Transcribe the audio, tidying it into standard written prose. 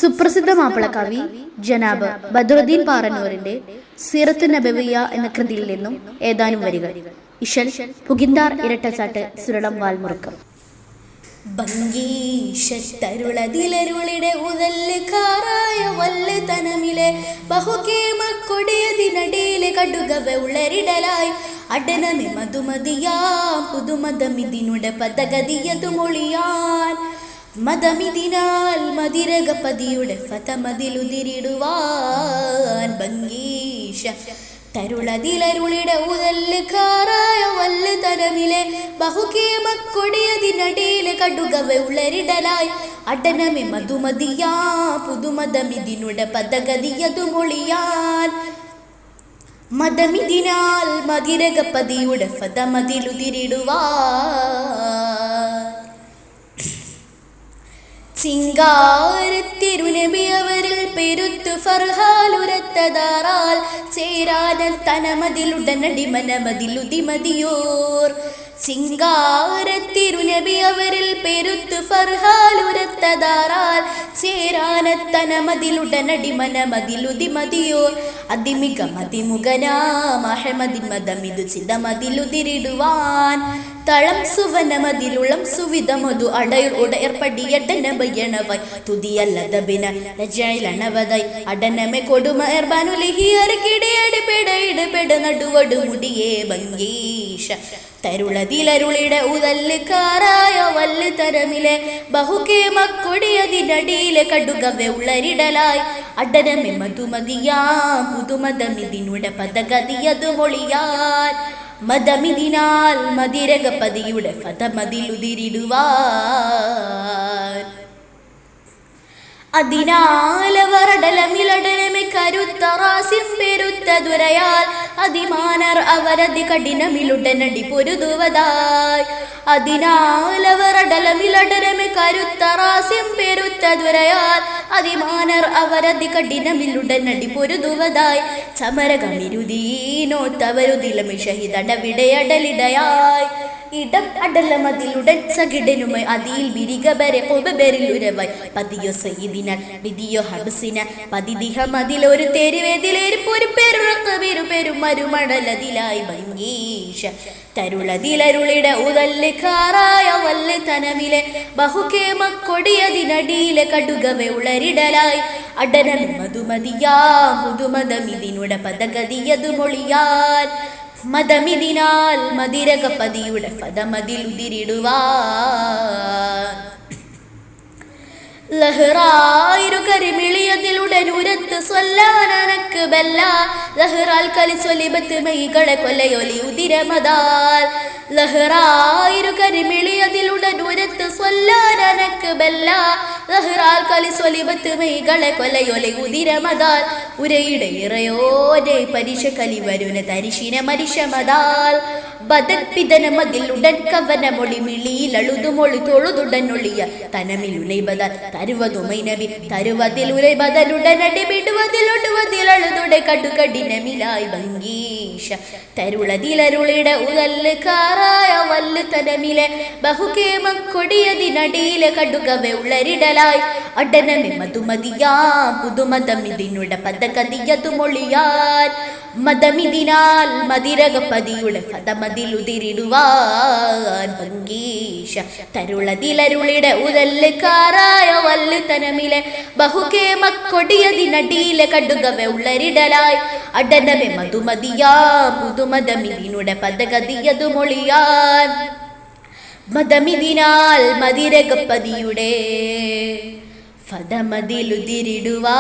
സുപ്രസിദ്ധ മാപ്പിളകവി ജനാബ് ബദ്രുദ്ദീൻ പാറന്നൂരിന്റെ സീറത്തു നബവിയ്യ എന്ന കൃതിയിൽ നിന്നും ഏതാനും വരികൾ. ഇശൽ പുകിന്താർ ഇരട്ടച്ചാട്ട് സുരളം വാൽമുറുക്കം. ഭംഗീഷത്തരുളതിലരുളിടെ ഉദല്ലുകാറായ വല്ലുതനമിലെ ബഹുകേമക്കൊടിയതിനടിയിലെ കടുകവ ഉളരിടലായി അടനമെ മധുമതിയാം പുതുമതമിതിനുടെ പദഗതിയതു മൊഴിയാൻ മതമിതിനാൽ മതിരകപതിയുടെ ഫതമതിലുതിരിടുവാൻ. ഭംഗീഷ തരുളതിലരുളിടെ ഉദല്ലുകാറായ വല്ലുതനമിലെ ബഹുകേമക്കൊടിയതിനടിയിലെ കടുകവ ഉളരിടലായി അടനമെ മധുമതിയാ പുതുമതമിതിനുടെ പദഗതിയതു മൊഴിയാൻ മതമിതിനാൽ മതിരകപതിയുടെ ഫതമതിലുതിരിടുവാൻ. ചിങ്കാരത്തിരുനബി അവരിൽ പെരുത്തു ഫർഹാലുരത്തതാറാൽ ചേരാന തനമതിലുടനടി മനമതിലുതിമതിയോർ. ചിങ്കാരത്തിരുനബി അവരിൽ പെരുത്തു ഫർഹാലുരത്തതാറാൽ ചേരാന തനമതിലുടനടി മനമതിലുതിമതിയോർ. അതിമിക മതിമുഖനാം അഹമ്മദിൻ മതമിതു ചിതമതിലുതിരിടുവാൻ തളം സുവനമതിലുളം സുവിധമതു അടയർ ഉടയർപ്പടിയടനബയണവായി തുതിയല്ലതബിന രജയിലണവതായി അടനമെ കൊടുമ എർബാനുലിഹിയർക്കിടയടിപ്പെടയിടപെട നടുവടു മുടിയേ. ഭംഗീഷ തരുളതിലരുളിടെ ഉദല്ലുകാറായ വല്ലുതരമിലെ ബഹുകേമക്കൊടിയതിനടിയിലെ കടുകവ ഉളരിടലായി അടനമെ മധുമതിയാം പുതുമതമിതിനുടെ പദഗതിയതു മൊഴിയാൻ മതമിതിനാൽ മതിരകപതിയുടെ ഫതമതിലുതിരിടുവാൻ. അതിനാലവറടലമിലടനമെ കരുത്തറാസിം പെരുത്ത ദുരയാൽ അതിമാനർ അവരതി കഠിനമിലുടനടി പൊരുതുവതായി. അതിനാലവറടലമിലടനമെ കരുത്തറാസിം പെരുത്ത ദുരയാൽ അതിമാനർ അവരതി കഠിനമിലുടനടി പൊരുതുവതായി. ചമരകമിരുദീനോത്തവരുതിലമി ഷഹിദടവിടയടലിടയായി ഇടം അടലമതിലുടൻ സകിടനുമായി അതിൽ വിരികബരെ കൊബബെറിലുരവായി പതിയോ സയ്യിദിനാൽ വിധിയോ ഹബ്സിന പതിദിഹമതിലൊരു തെരുവേതിലേരിപ്പൊരു പെരും മരുമടലതിലായി. ഭംഗീഷ തരുളതിലരുളിടെ ഉദല്ലുകാറായ വല്ലുതനമിലെ ബഹുകേമക്കൊടിയതിനടിയിലെ കടുകവ ഉളരിടലായി അടനമെ മധുമതിയാം പുതുമതമിതിനുടെ പദഗതിയതു മൊഴിയാൻ മതമിതിനാൽ മതിരകപതിയുടെ ഫതമതിലുതിരിടുവാൻ. ലഹ്റായിരു കരിമിളിയതിലുടനുരത്ത് സ്വല്ലാനനക്ക് ബെല്ല ലഹ്റാൽ കലിസ്വലിബത്ത് മെയ്കളെ കൊല്ലയൊലി ഉതിരമതാൽ. ലഹ്റായിരു കരിമിളിയതിലുടനുരത്ത് സ്വല്ലാനനക്ക് ബെല്ല ലഹ്റാൽ കലിസ്വലിബത്ത് മെയ്കളെ കൊല്ലയൊലി ഉതിരമതാൽ. ഉരയുടെ ഇറയോനെ പരിശ കലിവരുന തരിശിന മരിശമതാൽ ബദൻ പിതനമതിലുടൻ കവനമൊളി മിളിയിലളുതുമൊളി തൊഴുതുടനൊളിയ തനമിലുനൈബദാൽ തരുവതുമൈ നബി തരുവതിലുരൈ ബദലുടനടി വിടുവതിലൊടുവതിലളുതുടെ കടുകടിനമിലായി. ഭംഗീഷ തരുളതിലരുളിടെ ഉദല്ലുകാറായ വല്ലുതനമിലെ ബഹുകേമക്കൊടിയതിനടിയിലെ കടുകവ ഉളരിടലായി അടനമെ മധുമതിയാം പുതുമതമിതിനുടെ പദഗതിയതു മൊഴിയാൻ മതമിതിനാൽ മതിരകപതിയുടെ ഫതമതിലുതിരിടുവാൻ. ഭംഗീഷ തരുളതിലരുളിടെ ഉദല്ലുകാറായ വല്ലുതനമിലെ ബഹുകേമക്കൊടിയതിനടിയിലെ കടുകവ ഉളരിടലായി അടനമെ മധുമതിയാം പുതുമതമിതിനുടെ പദഗതിയതു മൊഴിയാൻ മതമിതിനാൽ മതിരകപതിയുടെ ഫതമതിലുതിരിടുവാൻ.